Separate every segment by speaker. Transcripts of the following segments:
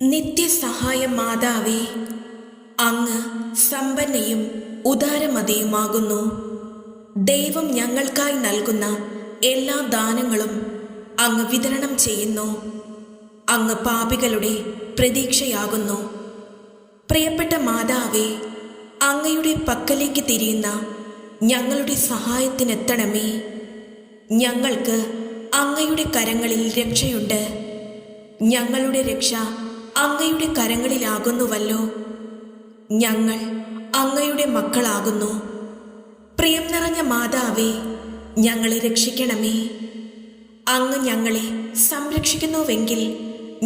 Speaker 1: നിത്യസഹായ മാതാവേ, അങ്ങ് സമ്പന്നയും ഉദാരമതിയുമാകുന്നു. ദൈവം ഞങ്ങൾക്കായി നൽകുന്ന എല്ലാ ദാനങ്ങളും അങ്ങ് വിതരണം ചെയ്യുന്നു. അങ്ങ് പാപികളുടെ പ്രതീക്ഷയാകുന്നു. പ്രിയപ്പെട്ട മാതാവേ, അങ്ങയുടെ പക്കലേക്ക് തിരിയുന്ന ഞങ്ങളുടെ സഹായത്തിനെത്തണമേ. ഞങ്ങൾക്ക് അങ്ങയുടെ കരങ്ങളിൽ രക്ഷയുണ്ട്. ഞങ്ങളുടെ രക്ഷ അങ്ങയുടെ കരങ്ങളിലാകുന്നുവല്ലോ. ഞങ്ങൾ അങ്ങയുടെ മക്കളാകുന്നു. പ്രിയം നിറഞ്ഞ മാതാവേ, ഞങ്ങളെ രക്ഷിക്കണമേ. അങ്ങ് ഞങ്ങളെ സംരക്ഷിക്കുന്നുവെങ്കിൽ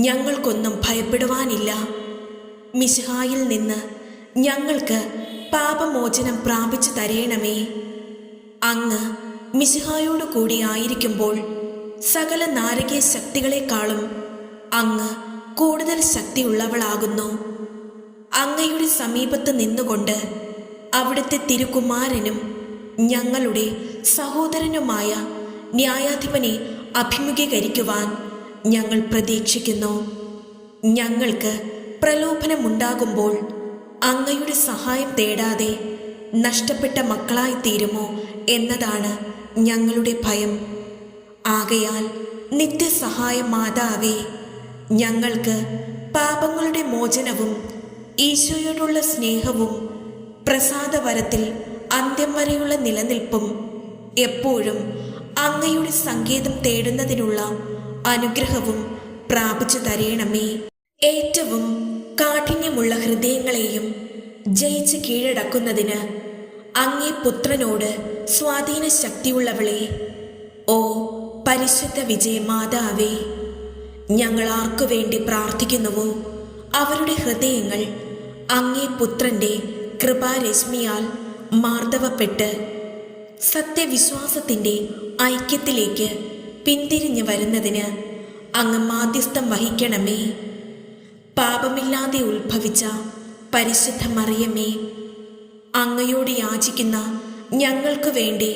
Speaker 1: ഞങ്ങൾക്കൊന്നും ഭയപ്പെടുവാനില്ല. മിശിഹായിൽ നിന്ന് ഞങ്ങൾക്ക് പാപമോചനം പ്രാപിച്ചു തരയണമേ. അങ്ങ് മിശിഹായോടു കൂടി ആയിരിക്കുമ്പോൾ സകല നാരകീയ ശക്തികളെക്കാളും അങ്ങ് കൂടുതൽ ശക്തിയുള്ളവളാകുന്നു. അങ്ങയുടെ സമീപത്ത് നിന്നുകൊണ്ട് അവിടുത്തെ തിരുകുമാരനും ഞങ്ങളുടെ സഹോദരനുമായ ന്യായാധിപനെ അഭിമുഖീകരിക്കുവാൻ ഞങ്ങൾ പ്രതീക്ഷിക്കുന്നു. ഞങ്ങൾക്ക് പ്രലോഭനമുണ്ടാകുമ്പോൾ അങ്ങയുടെ സഹായം തേടാതെ നഷ്ടപ്പെട്ട മക്കളായി തീരുമോ എന്നതാണ് ഞങ്ങളുടെ ഭയം. ആകയാൽ നിത്യസഹായ മാതാവേ, ഞങ്ങൾക്ക് പാപങ്ങളുടെ മോചനവും ഈശോയോടുള്ള സ്നേഹവും പ്രസാദവരത്തിൽ അന്ത്യം വരെയുള്ള നിലനിൽപ്പും എപ്പോഴും അങ്ങയുടെ സങ്കേതം തേടുന്നതിനുള്ള അനുഗ്രഹവും പ്രാപിച്ചു തരയണമേ. ഏറ്റവും കാഠിന്യമുള്ള ഹൃദയങ്ങളെയും ജയിച്ച് കീഴടക്കുന്നതിന് അങ്ങേ പുത്രനോട് സ്വാധീന ശക്തിയുള്ളവളെ, ഓ പരിശുദ്ധ വിജയമാതാവേ, ഞങ്ങൾ ആർക്കു വേണ്ടി പ്രാർത്ഥിക്കുന്നുവോ അവരുടെ ഹൃദയങ്ങൾ അങ്ങേ പുത്രന്റെ കൃപാരശ്മിയാൽ മാർദ്ദവപ്പെട്ട് സത്യവിശ്വാസത്തിൻ്റെ ഐക്യത്തിലേക്ക് പിന്തിരിഞ്ഞു വരുന്നതിന് അങ്ങ് മാധ്യസ്ഥം വഹിക്കണമേ. പാപമില്ലാതെ ഉത്ഭവിച്ച പരിശുദ്ധ മറിയമേ, അങ്ങയോട് യാചിക്കുന്ന ഞങ്ങൾക്ക് വേണ്ടി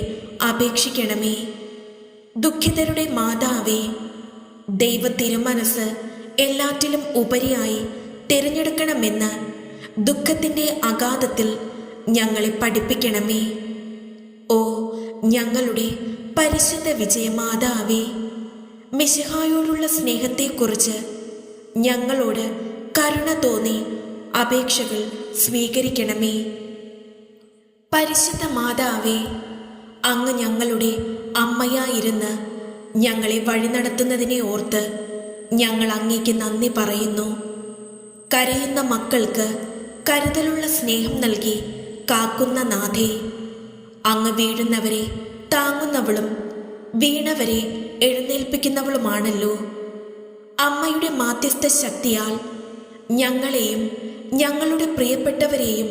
Speaker 1: അപേക്ഷിക്കണമേ. ദുഃഖിതരുടെ മാതാവേ, ദൈവ തിരുമനസ് എല്ലാറ്റിലും ഉപരിയായി തിരഞ്ഞെടുക്കണമെന്ന് ദുഃഖത്തിൻ്റെ അഗാധത്തിൽ ഞങ്ങളെ പഠിപ്പിക്കണമേ. ഓ ഞങ്ങളുടെ പരിശുദ്ധ വിജയമാതാവേ, മിശിഹായോടുള്ള സ്നേഹത്തെക്കുറിച്ച് ഞങ്ങളോട് കരുണ തോന്നി അപേക്ഷകൾ സ്വീകരിക്കണമേ. പരിശുദ്ധ മാതാവേ, അങ്ങ് ഞങ്ങളുടെ അമ്മയായിരുന്ന് ഞങ്ങളെ വഴി നടത്തുന്നതിനെ ഓർത്ത് ഞങ്ങൾ അങ്ങേക്ക് നന്ദി പറയുന്നു. കരയുന്ന മക്കൾക്ക് കരുതലുള്ള സ്നേഹം നൽകി കാക്കുന്ന നാഥേ, അങ്ങ് വീഴുന്നവരെ താങ്ങുന്നവളും വീണവരെ എഴുന്നേൽപ്പിക്കുന്നവളുമാണല്ലോ. അമ്മയുടെ മാധ്യസ്ഥ ശക്തിയാൽ ഞങ്ങളെയും ഞങ്ങളുടെ പ്രിയപ്പെട്ടവരെയും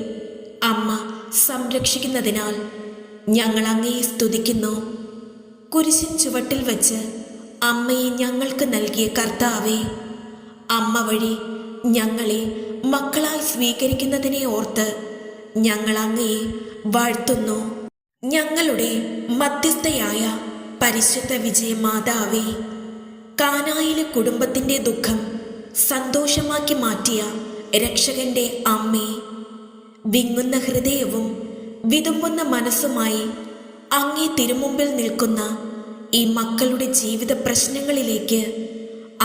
Speaker 1: അമ്മ സംരക്ഷിക്കുന്നതിനാൽ ഞങ്ങൾ അങ്ങയെ സ്തുതിക്കുന്നു. കുരിശിൻ ചുവട്ടിൽ വച്ച് അമ്മയെ ഞങ്ങൾക്ക് നൽകിയ കർത്താവേ, അമ്മ വഴി ഞങ്ങളെ മക്കളായി സ്വീകരിക്കുന്നതിനെ ഓർത്ത് ഞങ്ങൾ അങ്ങയെ വാഴ്ത്തുന്നു. ഞങ്ങളുടെ മധ്യസ്ഥയായ പരിശുദ്ധ വിജയമാതാവേ, കാനായിലെ കുടുംബത്തിൻ്റെ ദുഃഖം സന്തോഷമാക്കി മാറ്റിയ രക്ഷകന്റെ അമ്മേ, വിങ്ങുന്ന ഹൃദയവും വിതുമ്പുന്ന മനസ്സുമായി അങ്ങേ തിരുമുമ്പിൽ നിൽക്കുന്ന ഈ മക്കളുടെ ജീവിത പ്രശ്നങ്ങളിലേക്ക്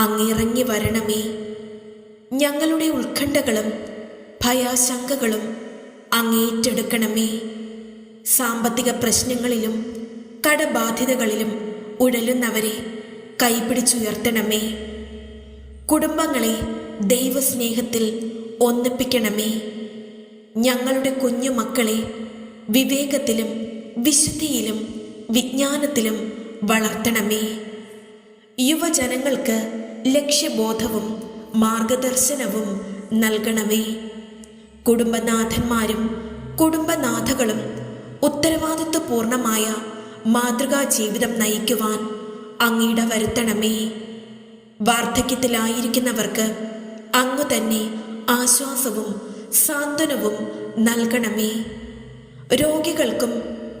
Speaker 1: അങ്ങിറങ്ങി വരണമേ. ഞങ്ങളുടെ ഉത്കണ്ഠകളും ഭയാശങ്കകളും അങ്ങേറ്റെടുക്കണമേ. സാമ്പത്തിക പ്രശ്നങ്ങളിലും കടബാധ്യതകളിലും ഉഴലുന്നവരെ കൈപിടിച്ചുയർത്തണമേ. കുടുംബങ്ങളെ ദൈവസ്നേഹത്തിൽ ഒന്നിപ്പിക്കണമേ. ഞങ്ങളുടെ കുഞ്ഞു മക്കളെ വിവേകത്തിലും വിശുദ്ധിയിലും വിജ്ഞാനത്തിലും വളർത്തണമേ. യുവജനങ്ങൾക്ക് ലക്ഷ്യബോധവും മാർഗദർശനവും നൽകണമേ. കുടുംബനാഥന്മാരും കുടുംബനാഥകളും ഉത്തരവാദിത്വപൂർണമായ മാതൃകാ ജീവിതം നയിക്കുവാൻ അങ്ങിട വരുത്തണമേ. വാർദ്ധക്യത്തിലായിരിക്കുന്നവർക്ക് അങ്ങു തന്നെ ആശ്വാസവും സാന്ത്വനവും നൽകണമേ. രോഗികൾക്കും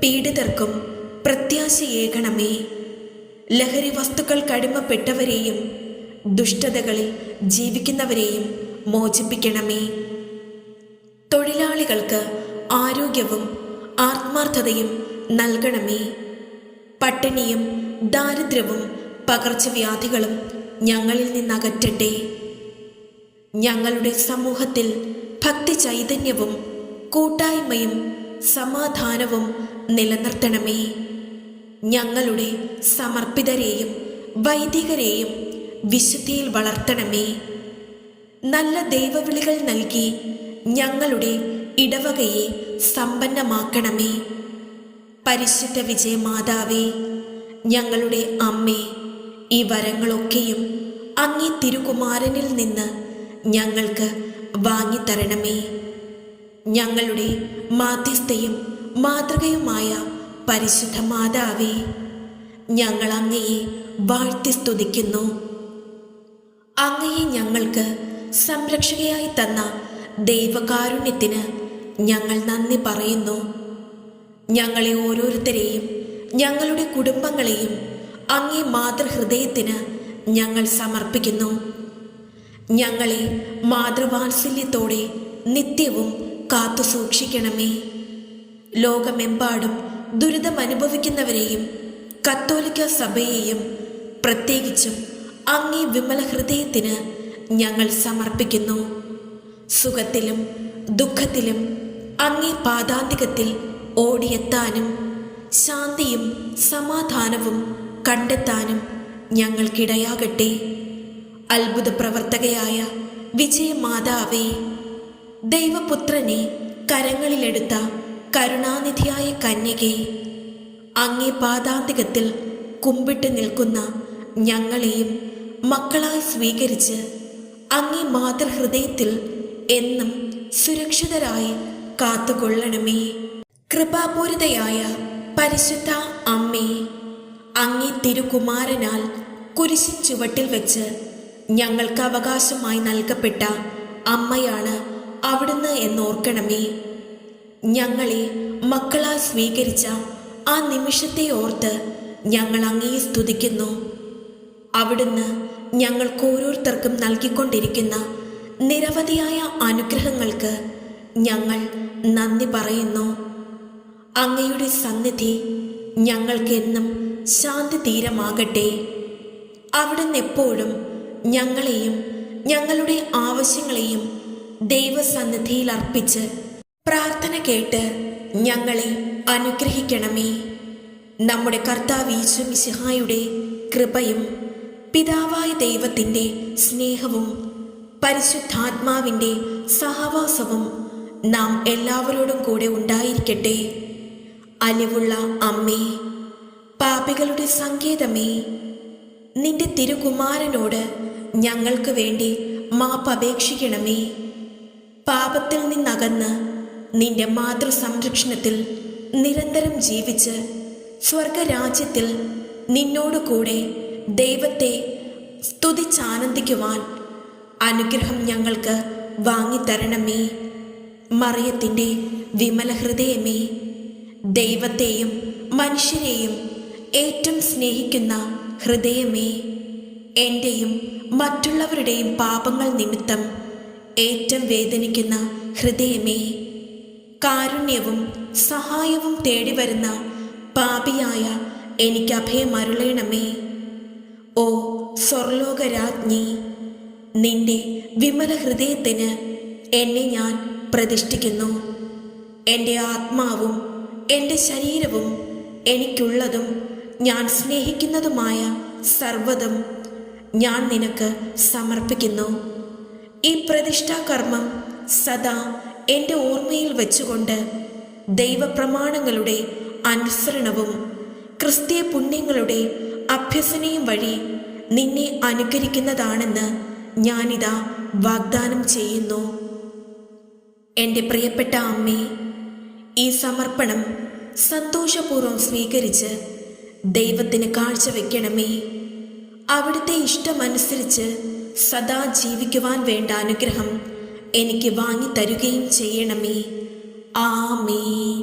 Speaker 1: പീഡിതർക്കും പ്രത്യാശയേകണമേ. ലഹരി വസ്തുക്കൾക്ക് അടിമപ്പെട്ടവരെയും ദുഷ്ടതകളിൽ ജീവിക്കുന്നവരെയും മോചിപ്പിക്കണമേ. തൊഴിലാളികൾക്ക് ആരോഗ്യവും ആത്മാർത്ഥതയും നൽകണമേ. പട്ടിണിയും ദാരിദ്ര്യവും പകർച്ചവ്യാധികളും ഞങ്ങളിൽ നിന്നകറ്റട്ടെ. ഞങ്ങളുടെ സമൂഹത്തിൽ ഭക്തി ചൈതന്യവും കൂട്ടായ്മയും സമാധാനവും നിലനിർത്തണമേ. ഞങ്ങളുടെ സമർപ്പിതരെയും വൈദികരെയും വിശുദ്ധിയിൽ വളർത്തണമേ. നല്ല ദൈവവിളികൾ നൽകി ഞങ്ങളുടെ ഇടവകയെ സമ്പന്നമാക്കണമേ. പരിശുദ്ധ വിജയമാതാവേ, ഞങ്ങളുടെ അമ്മേ, ഈ വരങ്ങളൊക്കെയും അങ്ങേ തിരുകുമാരനിൽ നിന്ന് ഞങ്ങൾക്ക് വാങ്ങിത്തരണമേ. ഞങ്ങളുടെ മാധ്യസ്ഥയും മാതൃകയുമായ പരിശുദ്ധ മാതാവേ, ഞങ്ങൾ അങ്ങയെ വാഴ്ത്തി സ്തുതിക്കുന്നു. അങ്ങയെ ഞങ്ങൾക്ക് സംരക്ഷകയായി തന്ന ദൈവകാരുണ്യത്തിന് ഞങ്ങൾ നന്ദി പറയുന്നു. ഞങ്ങളെ ഓരോരുത്തരെയും ഞങ്ങളുടെ കുടുംബങ്ങളെയും അങ്ങേ മാതൃഹൃദയത്തിന് ഞങ്ങൾ സമർപ്പിക്കുന്നു. ഞങ്ങളെ മാതൃവാത്സല്യത്തോടെ നിത്യവും കാത്തു സൂക്ഷിക്കണമേ. ലോകമെമ്പാടും ദുരിതമനുഭവിക്കുന്നവരെയും കത്തോലിക്ക സഭയെയും പ്രത്യേകിച്ചും അങ്ങേ വിമല ഹൃദയത്തിന് ഞങ്ങൾ സമർപ്പിക്കുന്നു. സുഖത്തിലും ദുഃഖത്തിലും അങ്ങേ പാദാന്തികത്തിൽ ഓടിയെത്താനും ശാന്തിയും സമാധാനവും കണ്ടെത്താനും ഞങ്ങൾക്കിടയാകട്ടെ. അത്ഭുത പ്രവർത്തകയായ വിജയമാതാവേ, ദൈവപുത്രനെ കരങ്ങളിലെടുത്ത കരുണാനിധിയായ കന്യകേ, അങ്ങേ പാദാന്തികത്തിൽ കുമ്പിട്ട് നിൽക്കുന്ന ഞങ്ങളെയും മക്കളായി സ്വീകരിച്ച് അങ്ങേ മാതൃഹൃദയത്തിൽ എന്നും സുരക്ഷിതരായി കാത്തുകൊള്ളണമേ. കൃപാപൂരിതയായ പരിശുദ്ധ അമ്മേ, അങ്ങേ തിരുകുമാരനാൽ കുരിശിൻ ചുവട്ടിൽ വെച്ച് ഞങ്ങൾക്ക് അവകാശമായി നൽകപ്പെട്ട അമ്മയാണ് അവിടുന്ന് എന്നോർക്കണമേ. ഞങ്ങളെ മക്കളായി സ്വീകരിച്ച ആ നിമിഷത്തെ ഓർത്ത് ഞങ്ങൾ അങ്ങയെ സ്തുതിക്കുന്നു. അവിടുന്ന് ഞങ്ങൾക്ക് ഓരോരുത്തർക്കും നൽകിക്കൊണ്ടിരിക്കുന്ന നിരവധിയായ അനുഗ്രഹങ്ങൾക്ക് ഞങ്ങൾ നന്ദി പറയുന്നു. അങ്ങയുടെ സന്നിധി ഞങ്ങൾക്കെന്നും ശാന്തി തീരമാകട്ടെ. അവിടുന്ന് എപ്പോഴും ഞങ്ങളെയും ഞങ്ങളുടെ ആവശ്യങ്ങളെയും ദൈവസന്നിധിയിൽ അർപ്പിച്ച് പ്രാർത്ഥന കേട്ട് ഞങ്ങളെ അനുഗ്രഹിക്കണമേ. നമ്മുടെ കർത്താവ് ഈശോ മിശിഹായുടെ കൃപയും പിതാവായ ദൈവത്തിൻ്റെ സ്നേഹവും പരിശുദ്ധാത്മാവിൻ്റെ സഹവാസവും നാം എല്ലാവരോടും കൂടെ ഉണ്ടായിരിക്കട്ടെ. അലിവുള്ള അമ്മേ, പാപികളുടെ സങ്കേതമേ, നിന്റെ തിരുകുമാരനോട് ഞങ്ങൾക്ക് വേണ്ടി മാപ്പപേക്ഷിക്കണമേ. പാപത്തിൽ നിന്നകന്ന് നിന്റെ മാതൃസംരക്ഷണത്തിൽ നിരന്തരം ജീവിച്ച് സ്വർഗരാജ്യത്തിൽ നിന്നോടു കൂടെ ദൈവത്തെ സ്തുതിച്ചാനന്ദിക്കുവാൻ അനുഗ്രഹം ഞങ്ങൾക്ക് വാങ്ങിത്തരണമേ. മറിയത്തിൻ്റെ വിമല ഹൃദയമേ, ദൈവത്തെയും മനുഷ്യരെയും ഏറ്റവും സ്നേഹിക്കുന്ന ഹൃദയമേ, എൻ്റെയും മറ്റുള്ളവരുടെയും പാപങ്ങൾ നിമിത്തം ഏറ്റവും വേദനിക്കുന്ന ഹൃദയമേ, കാരുണ്യവും സഹായവും തേടി വരുന്ന പാപിയായ എനിക്ക് അഭയമരുളേണമേ. ഓ സ്വർലോകരാജ്ഞി, നിന്റെ വിമല ഹൃദയത്തിന് എന്നെ ഞാൻ പ്രതിഷ്ഠിക്കുന്നു. എൻ്റെ ആത്മാവും എൻ്റെ ശരീരവും എനിക്കുള്ളതും ഞാൻ സ്നേഹിക്കുന്നതുമായ സർവ്വതും ഞാൻ നിനക്ക് സമർപ്പിക്കുന്നു. ഈ പ്രതിഷ്ഠാകർമ്മം സദാ എൻ്റെ ഓർമ്മയിൽ വെച്ചുകൊണ്ട് ദൈവപ്രമാണങ്ങളുടെ അനുസരണവും ക്രിസ്തീയ പുണ്യങ്ങളുടെ അഭ്യസനയും വഴി നിന്നെ അനുകരിക്കുന്നതാണെന്ന് ഞാനിതാ വാഗ്ദാനം ചെയ്യുന്നു. എൻ്റെ പ്രിയപ്പെട്ട അമ്മേ, ഈ സമർപ്പണം സന്തോഷപൂർവ്വം സ്വീകരിച്ച് ദൈവത്തിന് കാഴ്ചവെക്കണമേ. അവിടുത്തെ ഇഷ്ടമനുസരിച്ച് സദാ ജീവിക്കുവാൻ വേണ്ട അനുഗ്രഹം എനിക്ക് വാങ്ങിത്തരുകയും ചെയ്യണമേ. ആമേൻ.